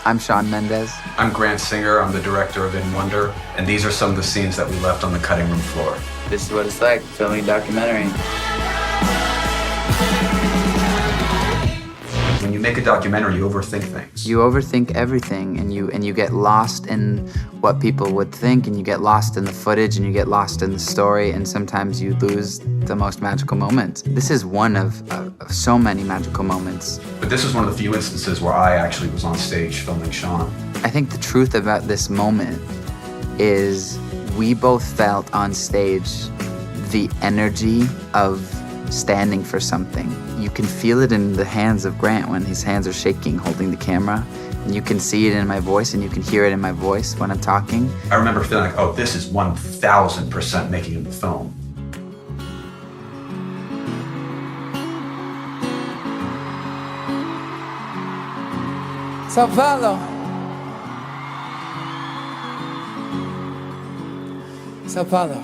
I'm Shawn Mendes. I'm Grant Singer. I'm the director of In Wonder, and these are some of the scenes that we left on the cutting room floor. This is what it's like, filming a documentary. When you make a documentary, you overthink things. You overthink everything, and you get lost in what people would think, and you get lost in the footage, and you get lost in the story, and sometimes you lose the most magical moments. This is one of so many magical moments. But this is one of the few instances where I actually was on stage filming Shawn. I think the truth about this moment is we both felt on stage the energy of standing for something. You can feel it in the hands of Grant when his hands are shaking holding the camera. And you can see it in my voice, and you can hear it in my voice when I'm talking. I remember feeling like, oh, this is 1,000% making it the film. Sao Paulo. Sao Paulo.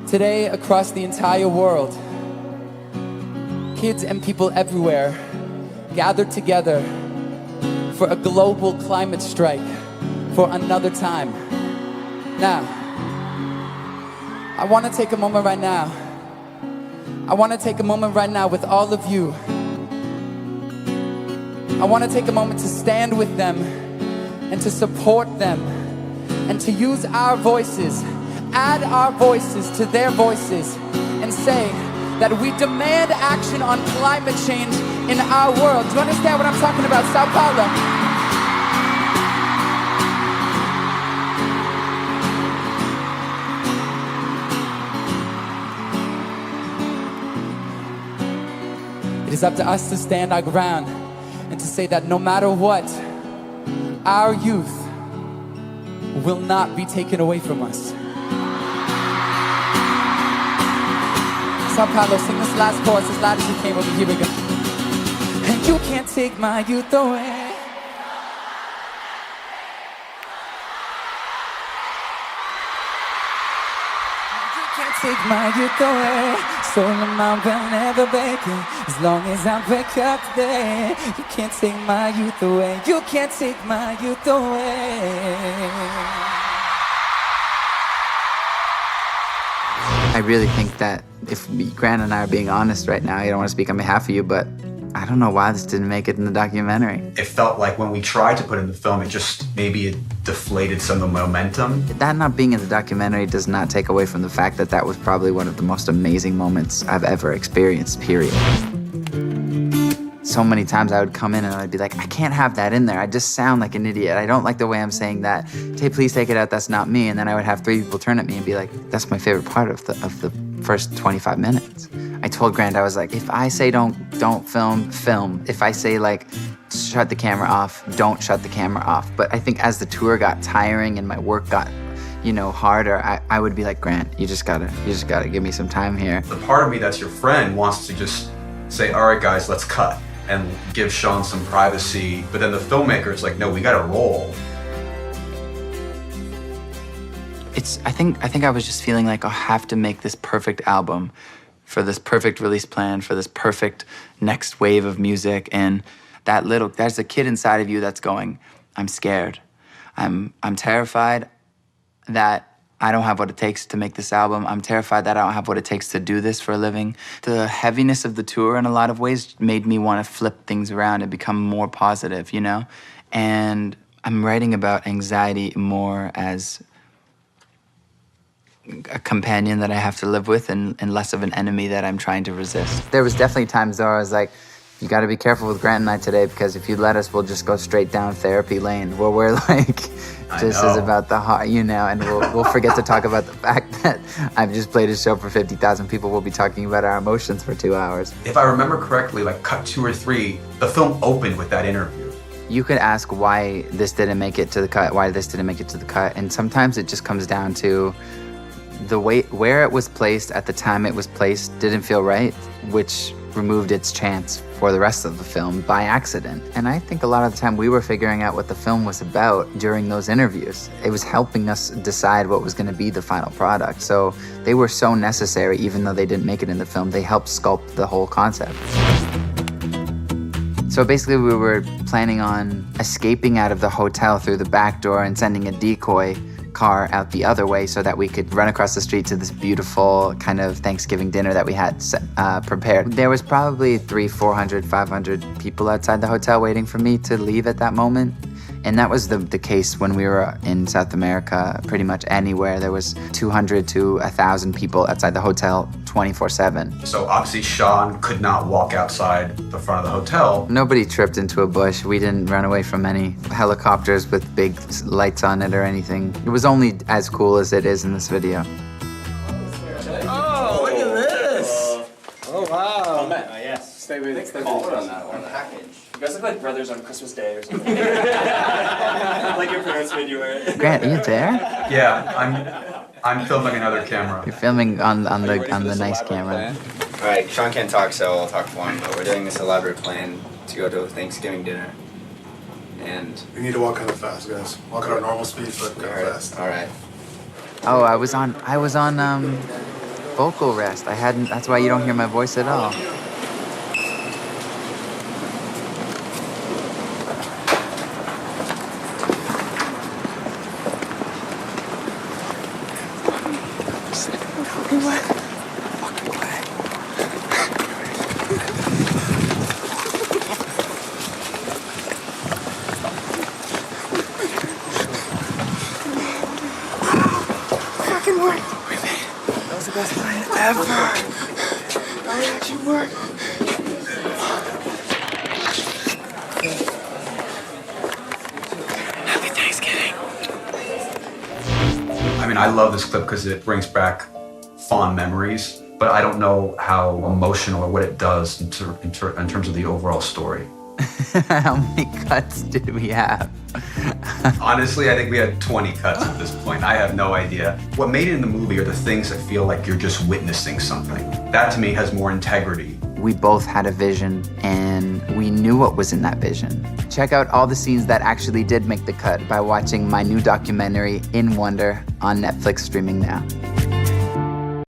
Today, across the entire world, kids and people everywhere gathered together for a global climate strike for another time. Now, I want to take a moment right now. I want to take a moment right now with all of you. I want to take a moment to stand with them and to support them and to use our voices, add our voices to their voices, and say that we demand action on climate change in our world. Do you understand what I'm talking about, Sao Paulo? It is up to us to stand our ground and to say that no matter what, our youth will not be taken away from us. Sao Paulo, sing this last chorus as loud as you came over here we go. And you can't take my youth away. You can't take my youth away. So the mount will never break it as long as I wake up today. You can't take my youth away. You can't take my youth away. I really think that if Grant and I are being honest right now, I don't want to speak on behalf of you, but I don't know why this didn't make it in the documentary. It felt like when we tried to put it in the film, it deflated some of the momentum. That not being in the documentary does not take away from the fact that that was probably one of the most amazing moments I've ever experienced, period. So many times I would come in and I'd be like, I can't have that in there. I just sound like an idiot. I don't like the way I'm saying that. Hey, please take it out. That's not me. And then I would have 3 people turn at me and be like, that's my favorite part of the first 25 minutes. I told Grant, I was like, if I say don't film, film. If I say like, shut the camera off, don't shut the camera off. But I think as the tour got tiring and my work got, harder, I would be like, Grant, you just gotta give me some time here. The part of me that's your friend wants to just say, all right, guys, let's cut and give Shawn some privacy. But then the filmmaker is like, no, we gotta roll. I think I was just feeling like I have to make this perfect album for this perfect release plan, for this perfect next wave of music. And there's a kid inside of you that's going, I'm scared. I'm terrified that I don't have what it takes to make this album. I'm terrified that I don't have what it takes to do this for a living. The heaviness of the tour in a lot of ways made me want to flip things around and become more positive, And I'm writing about anxiety more as a companion that I have to live with and less of an enemy that I'm trying to resist. There was definitely times though I was like, you gotta be careful with Grant and I today because if you let us, we'll just go straight down therapy lane where we're like, this is about the heart, and we'll forget to talk about the fact that I've just played a show for 50,000 people. We'll be talking about our emotions for 2 hours. If I remember correctly, like cut 2 or 3, the film opened with that interview. You could ask why this didn't make it to the cut, and sometimes it just comes down to the way where it was placed at the time it was placed didn't feel right, which removed its chance for the rest of the film by accident. And I think a lot of the time we were figuring out what the film was about during those interviews. It was helping us decide what was going to be the final product. So they were so necessary, even though they didn't make it in the film. They helped sculpt the whole concept. So basically we were planning on escaping out of the hotel through the back door and sending a decoy car out the other way so that we could run across the street to this beautiful kind of Thanksgiving dinner that we had prepared. There was probably 300, 400, 500 people outside the hotel waiting for me to leave at that moment. And that was the case when we were in South America. Pretty much anywhere there was 200 to 1,000 people outside the hotel 24/7. So obviously Shawn could not walk outside the front of the hotel. Nobody tripped into a bush. We didn't run away from any helicopters with big lights on it or anything. It was only as cool as it is in this video. Oh, look at this! Oh, wow. Oh, man. Yes. Stay with it. On that one. Package. You guys look like brothers on Christmas Day or something. Like your parents made you wear it. Grant, are you there? Yeah, I'm filming another camera. You're filming on the nice camera. All right, Shawn can't talk, so I'll talk for him. But we're doing this elaborate plan to go to a Thanksgiving dinner, and We need to walk kind of fast, guys. Walk at our normal speed, but kind of fast. all right. Oh, I was on vocal rest. That's why you don't hear my voice at all. I mean, I love this clip because it brings back fond memories, but I don't know how emotional or what it does in terms of the overall story. How many cuts did we have? Honestly, I think we had 20 cuts at this point. I have no idea. What made it in the movie are the things that feel like you're just witnessing something. That to me has more integrity. We both had a vision and we knew what was in that vision. Check out all the scenes that actually did make the cut by watching my new documentary, In Wonder, on Netflix streaming now.